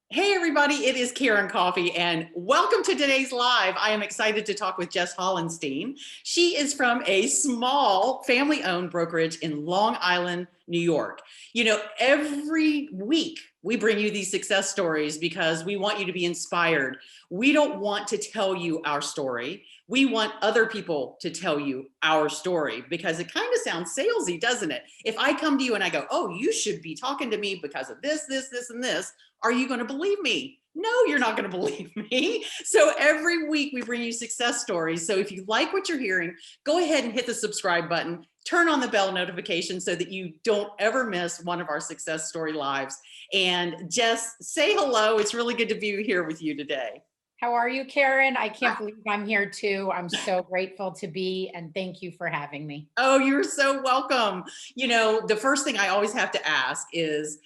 Hey everybody, it is Karen Coffey and welcome to today's live. I am excited to talk with Jess Hollenstein. She is from a small family-owned brokerage in Long Island, New York. You know, every week we bring you these success stories because we want you to be inspired. We don't want to tell you our story. We want other people to tell you our story because it kind of sounds salesy, doesn't it? If I come to you and I go, oh, you should be talking to me because of this, and this, are you going to believe me? No, you're not going to believe me. So every week we bring you success stories. So if you like what you're hearing, go ahead and hit the subscribe button, turn on the bell notification so that you don't ever miss one of our success story lives. And Jess, say hello. It's really good to be here with you today. How are you, Karen? I can't believe I'm here too. I'm so grateful to be, and thank you for having me. Oh, you're so welcome. You know, the first thing I always have to ask is,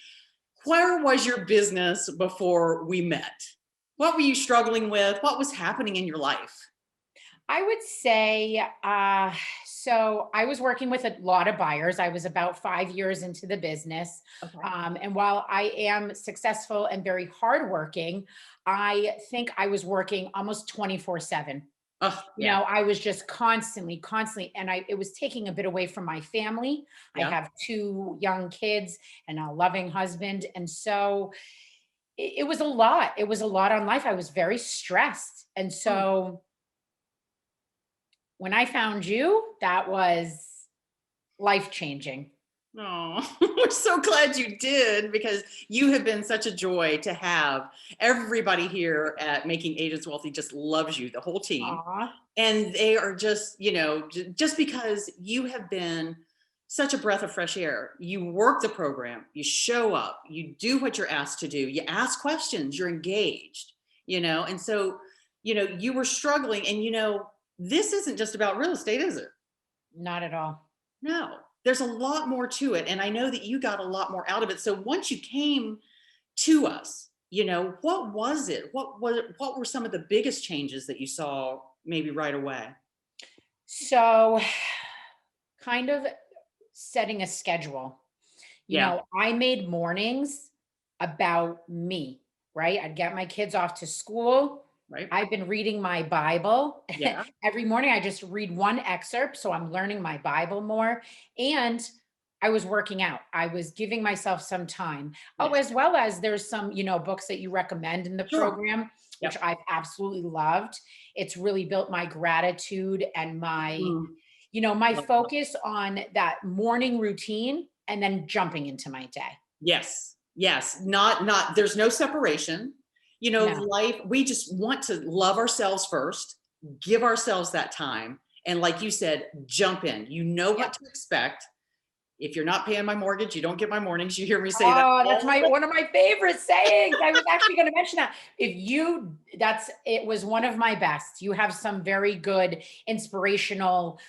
where was your business before we met? What were you struggling with? What was happening in your life? I would say, so I was working with a lot of buyers. I was about 5 years into the business. Okay. And while I am successful and very hardworking, I think I was working almost 24/7. Oh, You yeah. know, I was just constantly, and it was taking a bit away from my family. I Yeah. have two young kids and a loving husband. And so it was a lot. It was a lot on life. I was very stressed. And Oh, so when I found you, that was life changing. oh, we're so glad you did because you have been such a joy to have. Everybody here at Making Agents Wealthy just loves you, the whole team. Aw. And they are just, you know, just because you have been such a breath of fresh air. You work the program, you show up, you do what you're asked to do, you ask questions, you're engaged, and so, you were struggling and, this isn't just about real estate, is it? Not at all. No, there's a lot more to it. And I know that you got a lot more out of it. So once you came to us, what was it? What were some of the biggest changes that you saw maybe right away? So, kind of setting a schedule. Yeah, I made mornings about me, right? I'd get my kids off to school. right. I've been reading my Bible. Yeah, Every morning I just read one excerpt, so I'm learning my Bible more. And I was working out. I was giving myself some time. Oh, yeah. as well as there's some, books that you recommend in the Sure. program, which Yep. I've absolutely loved. It's really built my gratitude and Mm, my love that. focus on that morning routine and then jumping into my day. Yes. Yes. Not there's no separation. No. Life, we just want to love ourselves first, give ourselves that time. And like you said, jump in. You know Yep. what to expect. If you're not paying my mortgage, you don't get my mornings. You hear me say that Oh, that's all my the one of my favorite sayings. I was actually going to mention that. If you that's it was one of my best. You have some very good inspirational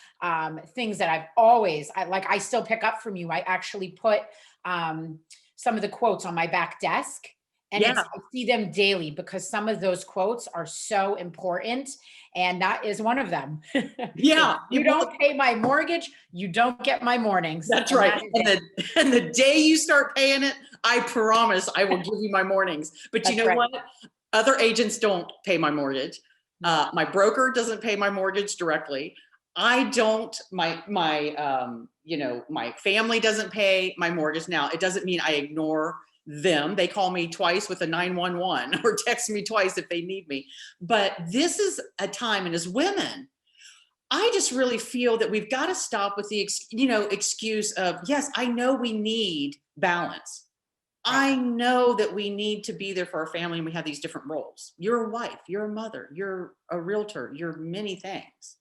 things that I still pick up from you. I actually put some of the quotes on my back desk, and Yeah, I see them daily because some of those quotes are so important, and that is one of them. If yeah. you don't pay my mortgage, you don't get my mornings, That's and right. that is And it. the day you start paying it, I promise I will give you my mornings. But you That's know right. what? Other agents don't pay my mortgage. No. My broker doesn't pay my mortgage directly. I don't. My family doesn't pay my mortgage. Now, it doesn't mean I ignore them. They call me twice with a 911 or text me twice if they need me. But this is a time, and as women, I just really feel that we've got to stop with the excuse of, yes, I know we need balance. Right. I know that we need to be there for our family and we have these different roles. You're a wife, you're a mother, you're a realtor, you're many things.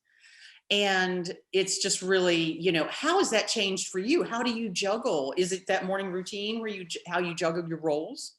And it's just really, how has that changed for you? How do you juggle? Is it that morning routine where how you juggle your roles?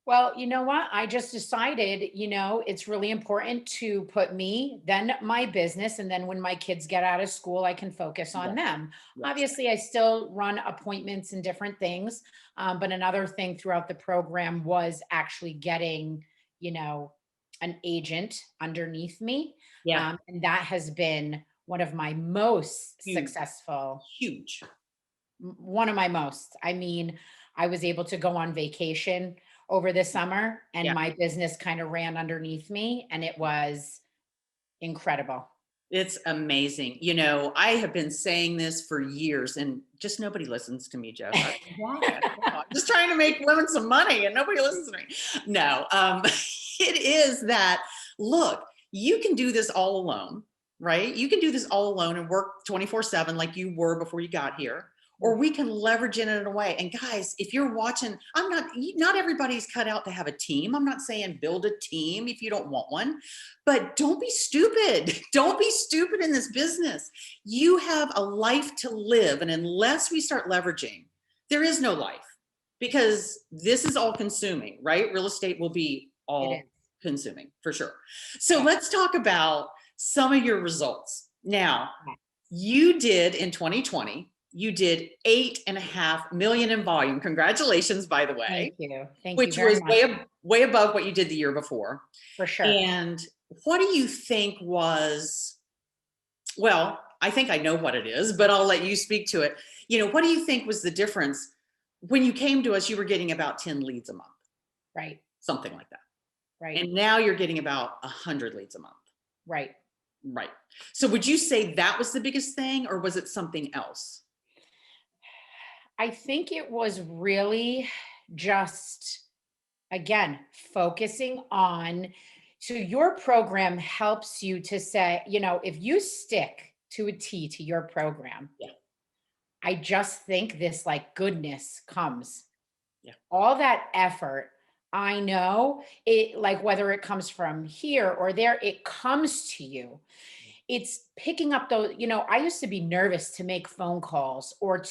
Well, you know what? I just decided, it's really important to put me, then my business, and then when my kids get out of school, I can focus on Yes, them. yes. Obviously, I still run appointments and different things. But another thing throughout the program was actually getting, you know, an agent underneath me. Yeah, And that has been one of my most huge, successful huge. one of my most. I mean, I was able to go on vacation over the summer, and Yeah. my business kind of ran underneath me, and it was incredible. It's amazing. You know, I have been saying this for years and just nobody listens to me, Jess. Why? I don't know. I'm just trying to make women some money and nobody listens to me. No, it is that, look, you can do this all alone, right? You can do this all alone and work 24/7 like you were before you got here. Or we can leverage it in a way. And guys, if you're watching, not everybody's cut out to have a team. I'm not saying build a team if you don't want one, but don't be stupid. Don't be stupid in this business. You have a life to live. And unless we start leveraging, there is no life because this is all consuming, right? Real estate will be It all is. consuming for sure. So Yeah. let's talk about some of your results. Now, Yeah. you did in 2020, you did 8.5 million in volume. Congratulations, by the way, Thank you. Thank you which very was much. way above what you did the year before. For sure. And what do you think was, well, I think I know what it is, but I'll let you speak to it. You know, what do you think was the difference when you came to us? You were getting about 10 leads a month, Right. something like that. Right. And now you're getting about 100 leads a month. Right. Right. So would you say that was the biggest thing or was it something else? I think it was really just, again, focusing on, so your program helps you to say, if you stick to a T to your program, Yeah. I just think this like goodness comes. Yeah. All that effort, I know it, like whether it comes from here or there, it comes to you. It's picking up those, I used to be nervous to make phone calls or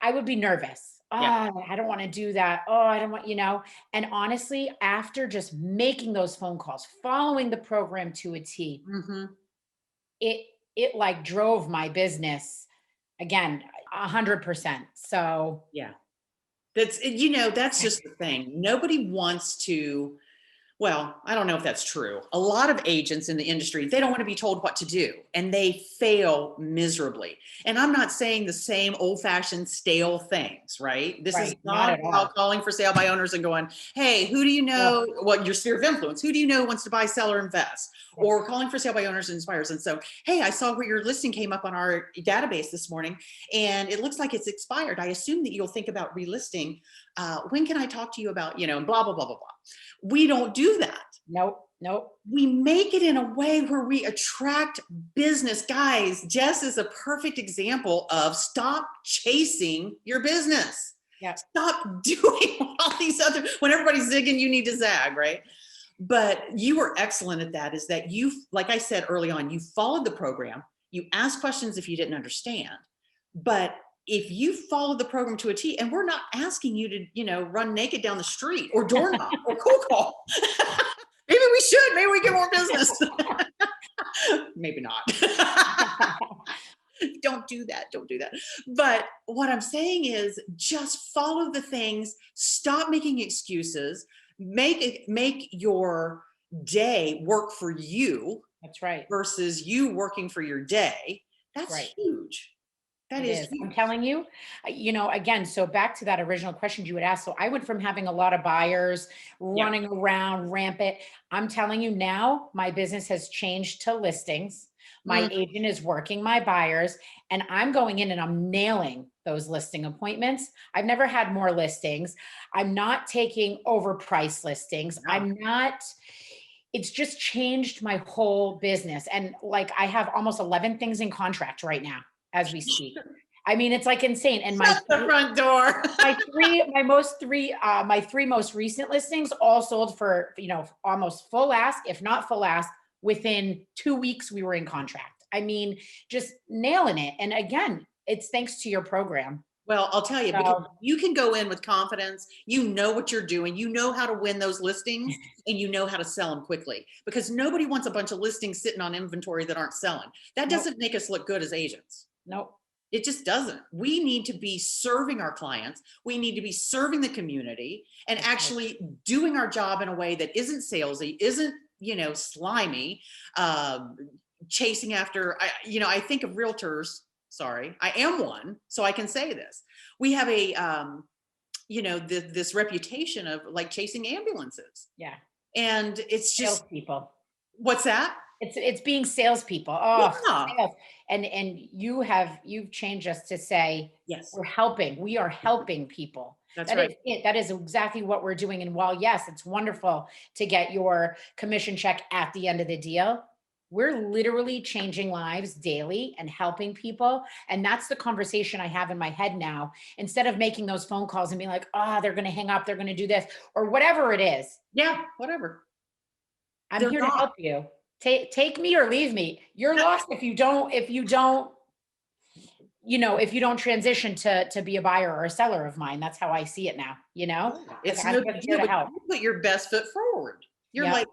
I would be nervous. Yeah. Oh, I don't want to do that. Oh, I don't want. And honestly, after just making those phone calls, following the program to a T, Hmm. it it like drove my business again 100%. So Yeah. That's just the thing. Nobody wants to, well, I don't know if that's true. A lot of agents in the industry, they don't want to be told what to do and they fail miserably. And I'm not saying the same old fashioned stale things, right? This is right, not not at about all. calling for sale by owners and going, hey, who do you Oh, know? Well, your sphere of influence, who do you know wants to buy, sell, or invest? yes. Or calling for sale by owners and inspires. And so, hey, I saw where your listing came up on our database this morning and it looks like it's expired. I assume that you'll think about relisting. When can I talk to you about, and blah, blah, blah, blah, blah. We don't do that. Nope, nope. We make it in a way where we attract business. Guys, Jess is a perfect example of stop chasing your business. Yeah. Stop doing all these other, when everybody's zigging, you need to zag, right? But you were excellent at that, is that you, like I said early on, you followed the program, you asked questions if you didn't understand, but if you follow the program to a T, and we're not asking you to, run naked down the street or door knock or cold call. Maybe we should. Maybe we get more business. Maybe not. Don't do that. Don't do that. But what I'm saying is just follow the things. Stop making excuses. Make your day work for you That's right. versus you working for your day. That's Right. huge. That It is is. I'm huge. telling you, again, so back to that original question you had asked. So I went from having a lot of buyers Yeah. running around rampant. I'm telling you now, my business has changed to listings. My Mm, agent is working my buyers, and I'm going in and I'm nailing those listing appointments. I've never had more listings. I'm not taking overpriced listings. yeah. It's just changed my whole business. And like I have almost 11 things in contract right now as we speak. I mean, it's like insane. And Shut the front door. my three most recent listings all sold for, almost full ask, if not full ask, within 2 weeks we were in contract. I mean, just nailing it. And again, it's thanks to your program. Well, I'll tell you, because So you can go in with confidence. You know what you're doing. You know how to win those listings and you know how to sell them quickly because nobody wants a bunch of listings sitting on inventory that aren't selling. That nope, doesn't make us look good as agents. nope. It just doesn't. We need to be serving our clients. We need to be serving the community and That's right. actually doing our job in a way that isn't salesy, isn't, slimy, chasing after, I think of realtors. Sorry, I am one, so I can say this. We have this reputation of like chasing ambulances. Yeah. And it's just, Salespeople. what's that? It's being salespeople. Oh, Yeah. sales. And you've changed us to say Yes, we're helping. We are helping people. that's That right. is it. That is exactly what we're doing. And while yes, it's wonderful to get your commission check at the end of the deal, we're literally changing lives daily and helping people. And that's the conversation I have in my head now. Instead of making those phone calls and being like, oh, they're going to hang up, they're going to do this, or whatever it is. Yeah, whatever. I'm They're here to not. help you. Take me or leave me. You're lost if you don't transition to be a buyer or a seller of mine. That's how I see it now, because It's I'm no big just here deal, to but help. you put your best foot forward. You're Yep. like,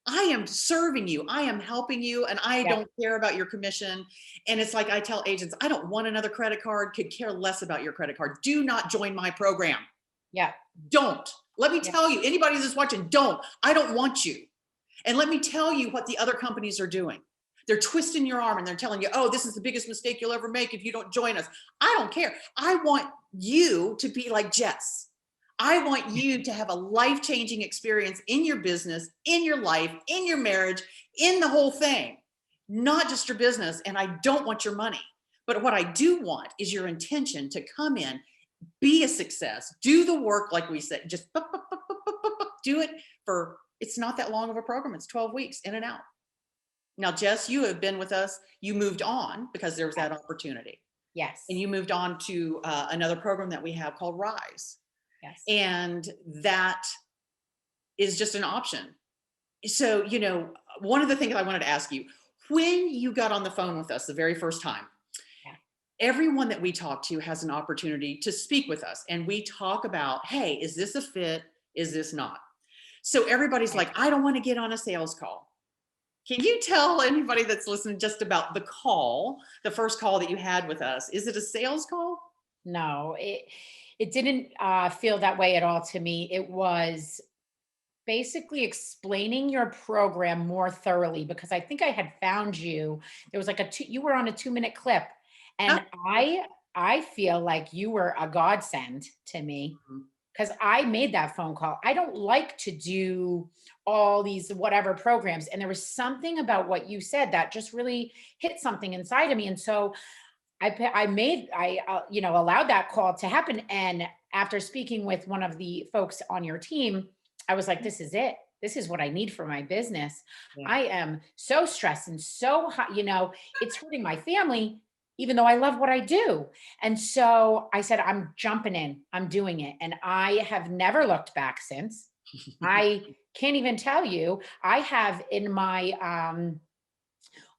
I am serving you. I am helping you, and I Yep. don't care about your commission. And it's like I tell agents, I don't want another credit card, could care less about your credit card. Do not join my program. Yep. Don't. Let me Yep. tell you, anybody that's watching, don't. I don't want you. And let me tell you what the other companies are doing. They're twisting your arm and they're telling you, oh, this is the biggest mistake you'll ever make if you don't join us. I don't care. I want you to be like Jess. I want you to have a life-changing experience in your business, in your life, in your marriage, in the whole thing, not just your business. And I don't want your money. But what I do want is your intention to come in, be a success, do the work like we said, just do it for, it's not that long of a program. It's 12 weeks in and out. Now, Jess, you have been with us. You moved on because there was that opportunity. Yes. And you moved on to another program that we have called Rise. Yes. And that is just an option. So, one of the things I wanted to ask you, when you got on the phone with us the very first time, Yeah. everyone that we talk to has an opportunity to speak with us. And we talk about, hey, is this a fit? Is this not? So everybody's like, I don't want to get on a sales call. Can you tell anybody that's listening just about the call, the first call that you had with us? Is it a sales call? No, it didn't feel that way at all to me. It was basically explaining your program more thoroughly because I think I had found you. There was like you were on a 2-minute clip, Oh, and I feel like you were a godsend to me mhm. because I made that phone call. I don't like to do all these whatever programs, and there was something about what you said that just really hit something inside of me, and so I allowed that call to happen. And after speaking with one of the folks on your team, I was like, this is it. This is what I need for my business. Yeah. I am so stressed and so hot, it's hurting my family, even though I love what I do. And so I said, I'm jumping in, I'm doing it. And I have never looked back since. I can't even tell you, I have in my,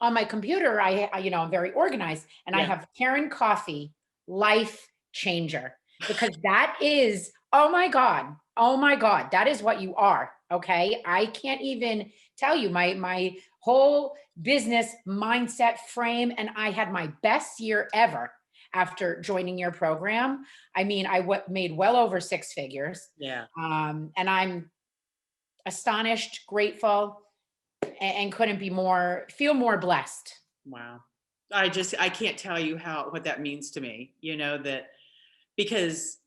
on my computer, I'm very organized and I Yeah. have Karen Coffey, life changer, because that is, oh my God. Oh my God. That is what you are. Okay. I can't even tell you my whole business mindset frame. And I had my best year ever after joining your program. I mean, made well over 6 figures. Yeah. And I'm astonished, grateful, and couldn't feel more blessed. Wow. I can't tell you what that means to me, that because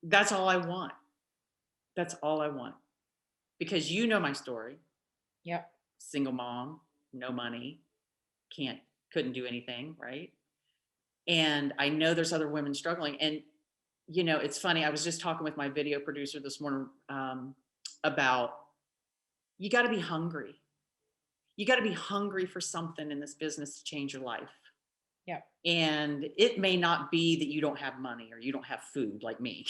that's all I want. That's all I want. Because my story, Yep. single mom, no money, couldn't do anything, right? And I know there's other women struggling. And, it's funny. I was just talking with my video producer this morning about you got to be hungry. You got to be hungry for something in this business to change your life. Yep. And it may not be that you don't have money or you don't have food like me.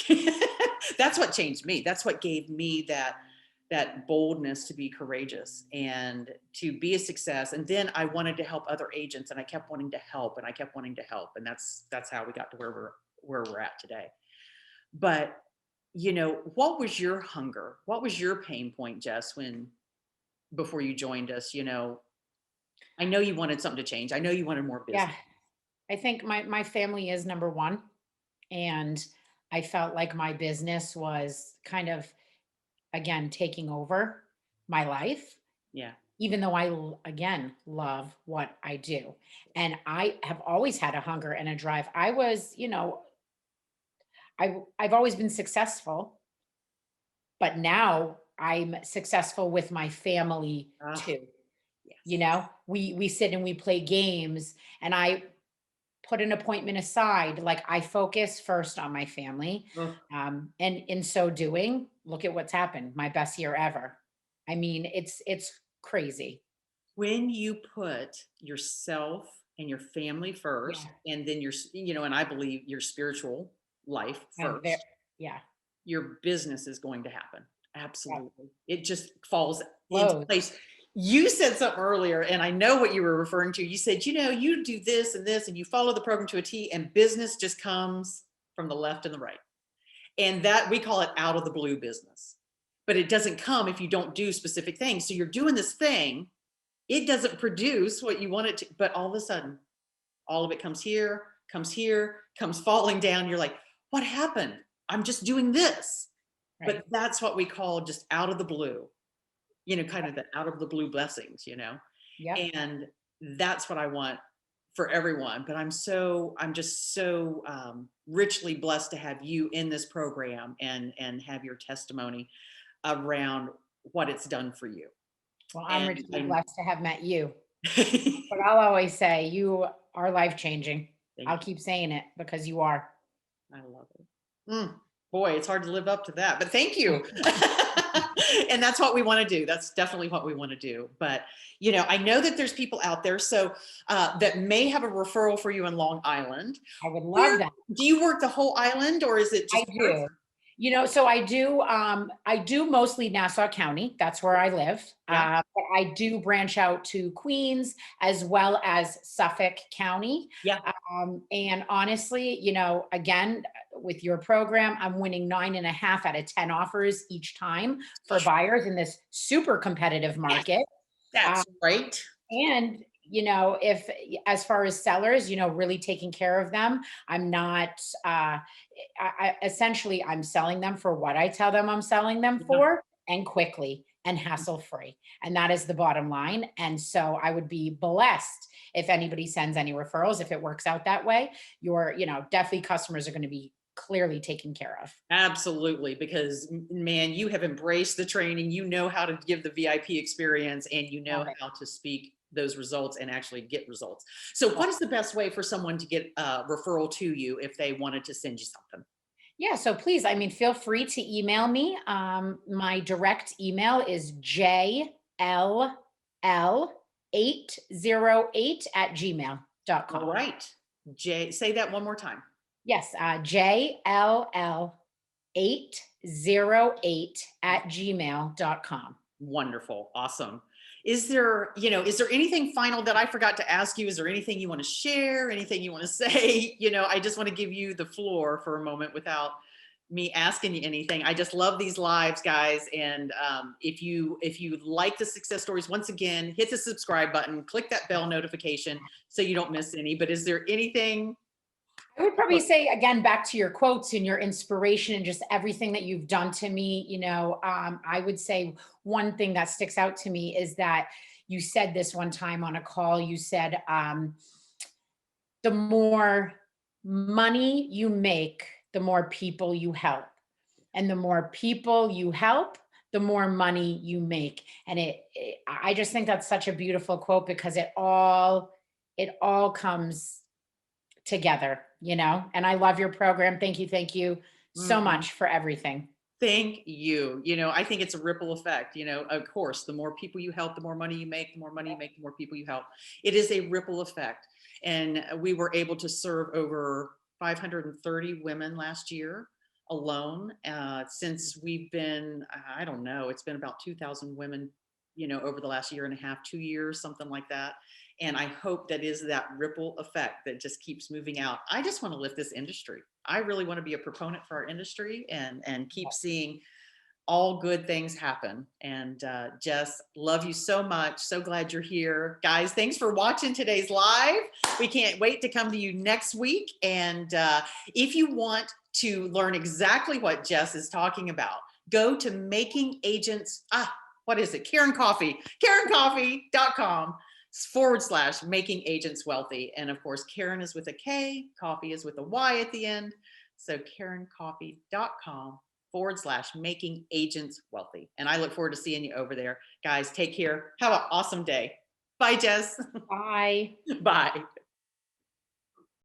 That's what changed me. That's what gave me that boldness to be courageous and to be a success. And then I wanted to help other agents, and I kept wanting to help, and I kept wanting to help. And that's how we got to where we're at today. But what was your hunger? What was your pain point, Jess, before you joined us? I know you wanted something to change. I know you wanted more business. Yeah. I think my family is number one. And I felt like my business was kind of, again, taking over my life, Yeah. even though again, love what I do. And I have always had a hunger and a drive. I've always been successful, but now I'm successful with my family Ah, too. You yes. know, we sit and we play games, and I put an appointment aside. Like, I focus first on my family. Ugh. And in so doing, look at what's happened. My best year ever. I mean, it's crazy. When you put yourself and your family Yeah. first, and then and I believe your spiritual life I'm there. first, Yeah. your business is going to happen. Yeah. Absolutely. It just falls into Flows. place. You said something earlier, and I know what you were referring to. You said, you do this, and you follow the program to a T, and business just comes from the left and the right. And that we call it out of the blue business. But it doesn't come if you don't do specific things. So you're doing this thing, it doesn't produce what you want it to, but all of a sudden, all of it comes here, comes falling down. You're like, what happened? I'm just doing this. But Right. that's what we call just out of the blue, kind of the out of the blue blessings. Yep. And that's what I want for everyone. But I'm just so richly blessed to have you in this program and have your testimony around what it's done for you. Well, I'm And richly I'm blessed to have met you. But thank I'll always say you are life changing. I'll you. keep saying it because you are. I love it. Boy, it's hard to live up to that, but thank you. And that's what we want to do. That's definitely what we want to do. But, I know that there's people out there that may have a referral for you in Long Island. I would love Where that. do you work the whole island, or is it I just parts? do. So I do mostly Nassau County. That's where I live. Yeah. But I do branch out to Queens as well as Suffolk County. Yeah. And honestly, again, with your program, I'm winning 9.5 out of 10 offers each time for buyers in this super competitive Yes. market. That's right. And, if as far as sellers, really taking care of them, I'm not, essentially, I'm selling them for what I tell them I'm selling them Yeah. for, and quickly and hassle free. And that is the bottom line. And so I would be blessed if anybody sends any referrals, if it works out that way. Definitely customers are going to be clearly taken care of. Absolutely, because man, you have embraced the training. You know how to give the VIP experience, and you know Love it. how to speak those results and actually get results. So, what is the best way for someone to get a referral to you if they wanted to send you something? Yeah, so please, I mean, feel free to email me. My direct email is jll808 at gmail.com. All right, Jay, say that one more time. Yes, jll808 at gmail.com. Wonderful, awesome. Is there anything final that I forgot to ask you? Is there anything you want to share? Anything you want to say? I just want to give you the floor for a moment without me asking you anything. I just love these lives, guys. And if you like the success stories, once again, hit the subscribe button, click that bell notification so you don't miss any. But is there anything? I would probably say, again, back to your quotes and your inspiration and just everything that you've done to me. I would say one thing that sticks out to me is that you said this one time on a call. You said, the more money you make, the more people you help. And the more people you help, the more money you make. And I just think that's such a beautiful quote because it all comes together. And I love your program. Thank you so Mhm. much for everything. Thank you. I think it's a ripple effect. Of course, the more people you help, the more money you make, the more money you make, the more people you help. It is a ripple effect. And we were able to serve over 530 women last year alone. Since we've been, I don't know, it's been about 2,000 women, over the last year and a half, 2 years, something like that. And I hope that is that ripple effect that just keeps moving out. I just want to lift this industry. I really want to be a proponent for our industry and keep seeing all good things happen. And Jess, love you so much. So glad you're here. Guys, thanks for watching today's live. We can't wait to come to you next week. And if you want to learn exactly what Jess is talking about, go to Making Agents, what is it? Karen Coffey, KarenCoffey.com/Making Agents Wealthy. And of course, Karen is with a K, Coffey is with a Y at the end. So KarenCoffey.com/making agents wealthy. And I look forward to seeing you over there. Guys, take care. Have an awesome day. Bye, Jess. Bye. Bye.